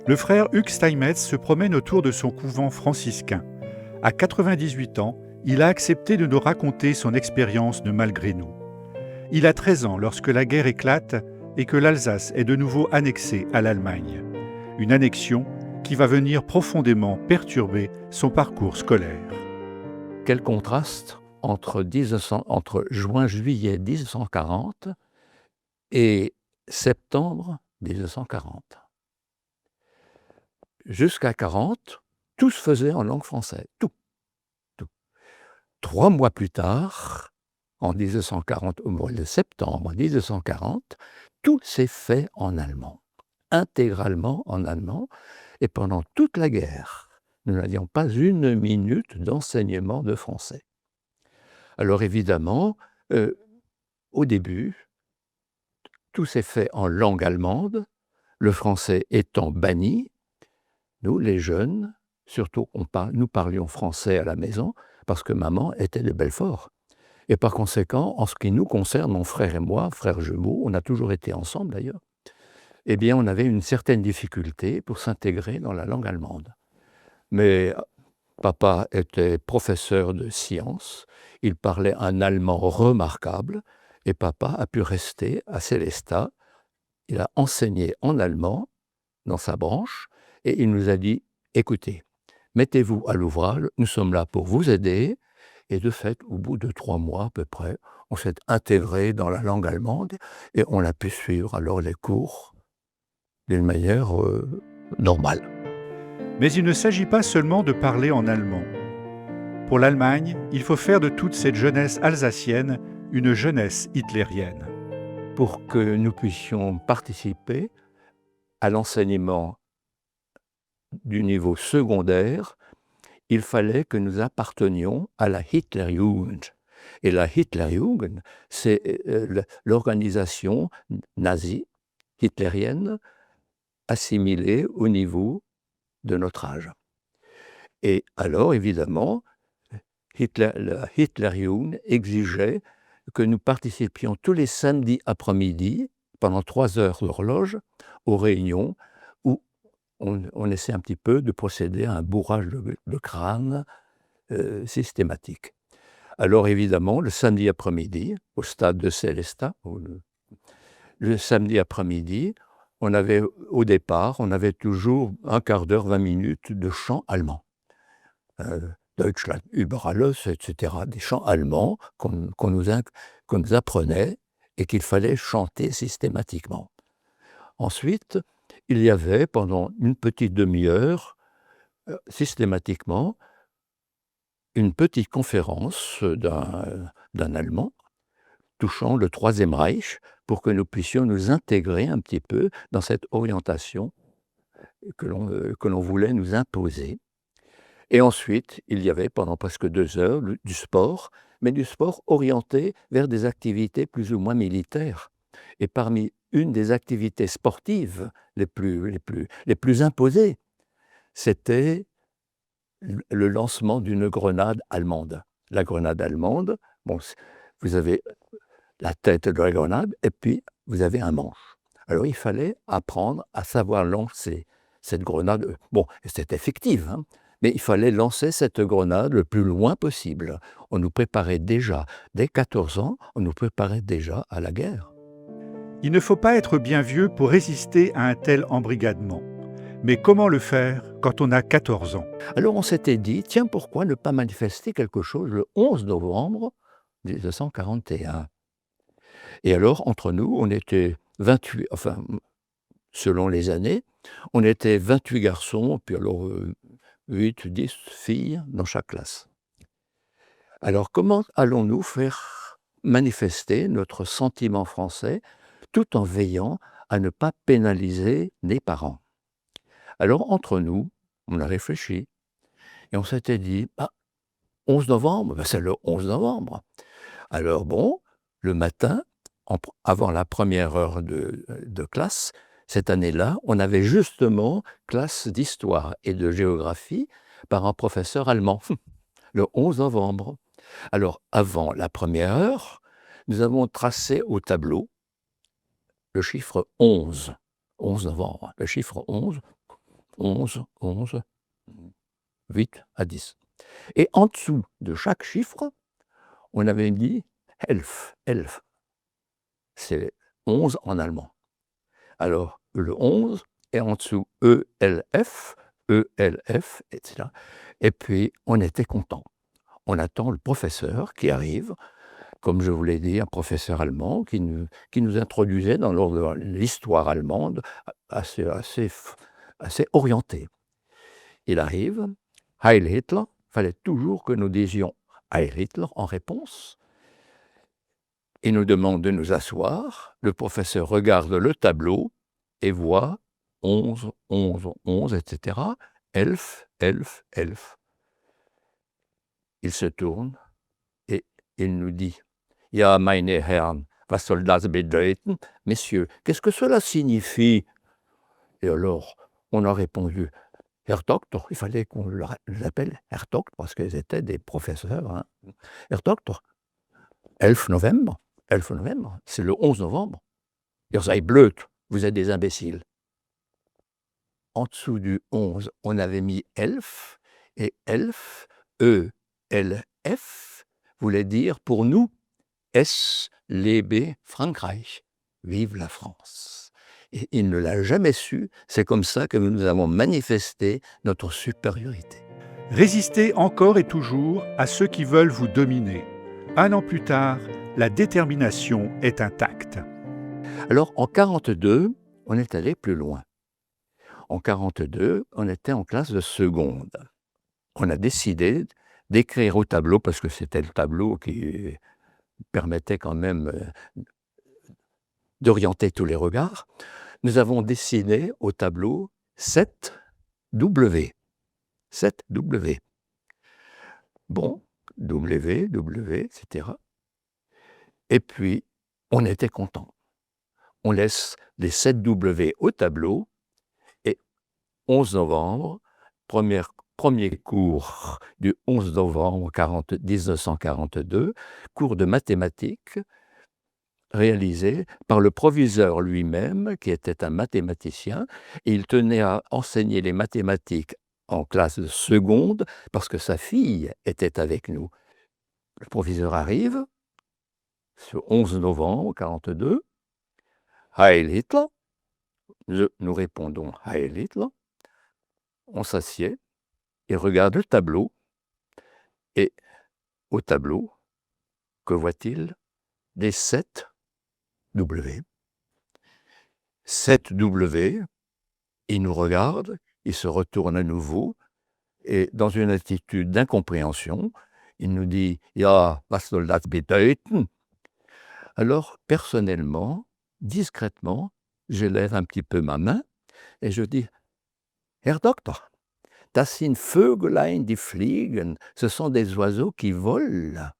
Le frère Hugues Steinmetz se promène autour de son couvent franciscain. À 98 ans, il a accepté de nous raconter son expérience de malgré nous. Il a 13 ans lorsque la guerre éclate et que l'Alsace est de nouveau annexée à l'Allemagne. Une annexion qui va venir profondément perturber son parcours scolaire. Quel contraste entre juin-juillet 1940 et septembre 1940. Jusqu'à 40, tout se faisait en langue française, tout. 3 mois plus tard, en 1940, au mois de septembre 1940, tout s'est fait en allemand, intégralement en allemand, et pendant toute la guerre, nous n'avions pas une minute d'enseignement de français. Alors évidemment, au début, tout s'est fait en langue allemande, le français étant banni. Nous, les jeunes, surtout, nous parlions français à la maison parce que maman était de Belfort. Et par conséquent, en ce qui nous concerne, mon frère et moi, frères jumeaux, on a toujours été ensemble d'ailleurs, eh bien, on avait une certaine difficulté pour s'intégrer dans la langue allemande. Mais papa était professeur de sciences, il parlait un allemand remarquable, et papa a pu rester à Sélestat. Il a enseigné en allemand dans sa branche, et il nous a dit « Écoutez, mettez-vous à l'ouvrage, nous sommes là pour vous aider ». Et de fait, au bout de 3 mois à peu près, on s'est intégré dans la langue allemande et on a pu suivre alors les cours d'une manière normale. Mais il ne s'agit pas seulement de parler en allemand. Pour l'Allemagne, il faut faire de toute cette jeunesse alsacienne une jeunesse hitlérienne. Pour que nous puissions participer à l'enseignement du niveau secondaire, il fallait que nous appartenions à la Hitlerjugend. Et la Hitlerjugend, c'est l'organisation nazie, hitlérienne, assimilée au niveau de notre âge. Et alors, évidemment, la Hitlerjugend exigeait que nous participions tous les samedis après-midi, pendant 3 heures d'horloge, aux réunions où on essaie un petit peu de procéder à un bourrage de crâne systématique. Alors évidemment, le samedi après-midi, au stade de Sélestat, le samedi après-midi, on avait toujours un quart d'heure, 20 minutes de chant allemand. Deutschland über alles, etc., des chants allemands qu'on nous apprenait et qu'il fallait chanter systématiquement. Ensuite, il y avait pendant une petite demi-heure, systématiquement, une petite conférence d'un Allemand touchant le Troisième Reich pour que nous puissions nous intégrer un petit peu dans cette orientation que l'on voulait nous imposer. Et ensuite, il y avait pendant presque 2 heures du sport, mais du sport orienté vers des activités plus ou moins militaires. Et parmi une des activités sportives les plus imposées, c'était le lancement d'une grenade allemande. La grenade allemande, bon, vous avez la tête de la grenade et puis vous avez un manche. Alors il fallait apprendre à savoir lancer cette grenade. Bon, c'est effectif, hein, mais il fallait lancer cette grenade le plus loin possible. On nous préparait déjà, dès 14 ans, on nous préparait déjà à la guerre. Il ne faut pas être bien vieux pour résister à un tel embrigadement. Mais comment le faire quand on a 14 ans ? Alors on s'était dit, tiens, pourquoi ne pas manifester quelque chose le 11 novembre 1941 ? Et alors, entre nous, on était 28, enfin, selon les années, on était 28 garçons, puis alors 8, 10 filles dans chaque classe. Alors, comment allons-nous faire manifester notre sentiment français tout en veillant à ne pas pénaliser les parents ? Alors, entre nous, on a réfléchi et on s'était dit, 11 novembre, c'est le 11 novembre. Alors bon, le matin, avant la première heure de classe, cette année-là, on avait justement classe d'histoire et de géographie par un professeur allemand, le 11 novembre. Alors, avant la première heure, nous avons tracé au tableau le chiffre 11 novembre. Le chiffre 11, 11, 11, 8 à 10. Et en dessous de chaque chiffre, on avait dit elf, elf. C'est 11 en allemand. Alors, le 11 et en dessous ELF, ELF, etc. Et puis, on était content. On attend le professeur qui arrive, comme je vous l'ai dit, un professeur allemand qui nous introduisait dans l'histoire allemande assez orientée. Il arrive, Heil Hitler, il fallait toujours que nous disions Heil Hitler en réponse. Il nous demande de nous asseoir. Le professeur regarde le tableau et voit 11, 11, 11, etc. Elf, elf, elf. Il se tourne et il nous dit « Ja, meine Herren, was soll das bedeuten ?» « Messieurs, qu'est-ce que cela signifie ?» Et alors, on a répondu « Herr Doktor », il fallait qu'on l'appelle Herr Doktor parce qu'ils étaient des professeurs. Hein. « Herr Doktor, 11 novembre ». 11 novembre, c'est le 11 novembre. Ihr seid blöd, vous êtes des imbéciles. En dessous du 11, on avait mis elf, et elf, E-L-F, voulait dire pour nous, es lebe Frankreich, vive la France. Et il ne l'a jamais su, c'est comme ça que nous avons manifesté notre supériorité. Résistez encore et toujours à ceux qui veulent vous dominer. Un an plus tard, la détermination est intacte. Alors, en 1942, on est allé plus loin. En 1942, on était en classe de seconde. On a décidé d'écrire au tableau, parce que c'était le tableau qui permettait quand même d'orienter tous les regards. Nous avons dessiné au tableau 7W. 7W. Bon, W, W, etc. Et puis, on était content. On laisse les 7W au tableau et 11 novembre, premier cours du 11 novembre 1942, cours de mathématiques réalisé par le proviseur lui-même, qui était un mathématicien, et il tenait à enseigner les mathématiques en classe de seconde parce que sa fille était avec nous. Le proviseur arrive, ce 11 novembre 1942, Heil Hitler. Nous répondons Heil Hitler. On s'assied, il regarde le tableau, et au tableau, que voit-il? Des 7W. 7W, il nous regarde, il se retourne à nouveau, et dans une attitude d'incompréhension, il nous dit « Ja, was soll das bedeuten ?» Alors, personnellement, discrètement, je lève un petit peu ma main et je dis « Herr Doktor, das sind Vögelein, die fliegen. Ce sont des oiseaux qui volent. »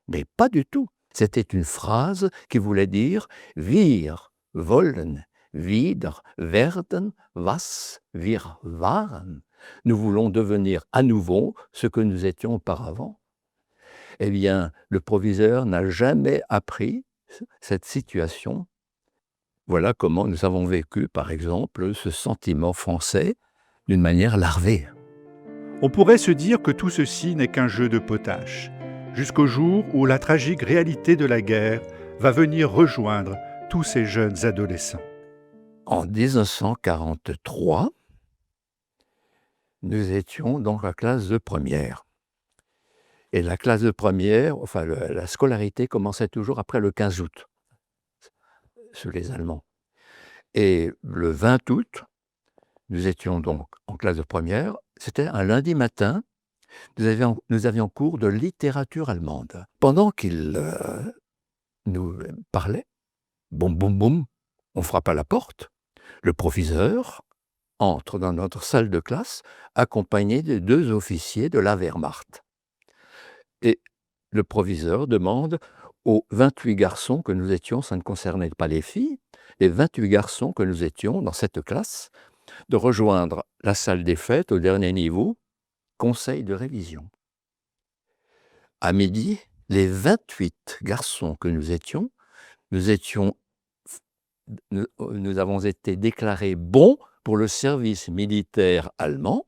Mais pas du tout. C'était une phrase qui voulait dire « Wir wollen wieder werden, was wir waren. » Nous voulons devenir à nouveau ce que nous étions auparavant. Eh bien, le proviseur n'a jamais appris cette situation. Voilà comment nous avons vécu, par exemple, ce sentiment français d'une manière larvée. On pourrait se dire que tout ceci n'est qu'un jeu de potache, jusqu'au jour où la tragique réalité de la guerre va venir rejoindre tous ces jeunes adolescents. En 1943, nous étions dans la classe de première. Et la classe de première, enfin la scolarité commençait toujours après le 15 août, chez les Allemands. Et le 20 août, nous étions donc en classe de première, c'était un lundi matin, nous avions cours de littérature allemande. Pendant qu'il nous parlait, boum, boum, boum, on frappe à la porte, le proviseur entre dans notre salle de classe, accompagné de 2 officiers de la Wehrmacht. Et le proviseur demande aux 28 garçons que nous étions, ça ne concernait pas les filles, les 28 garçons que nous étions dans cette classe, de rejoindre la salle des fêtes au dernier niveau, conseil de révision. À midi, les 28 garçons que nous avons été déclarés bons pour le service militaire allemand.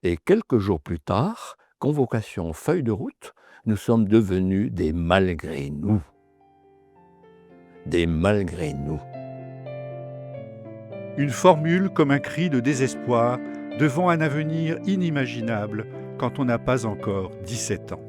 Et quelques jours plus tard, convocation feuille de route, nous sommes devenus des malgré nous. Des malgré nous. Une formule comme un cri de désespoir devant un avenir inimaginable quand on n'a pas encore 17 ans.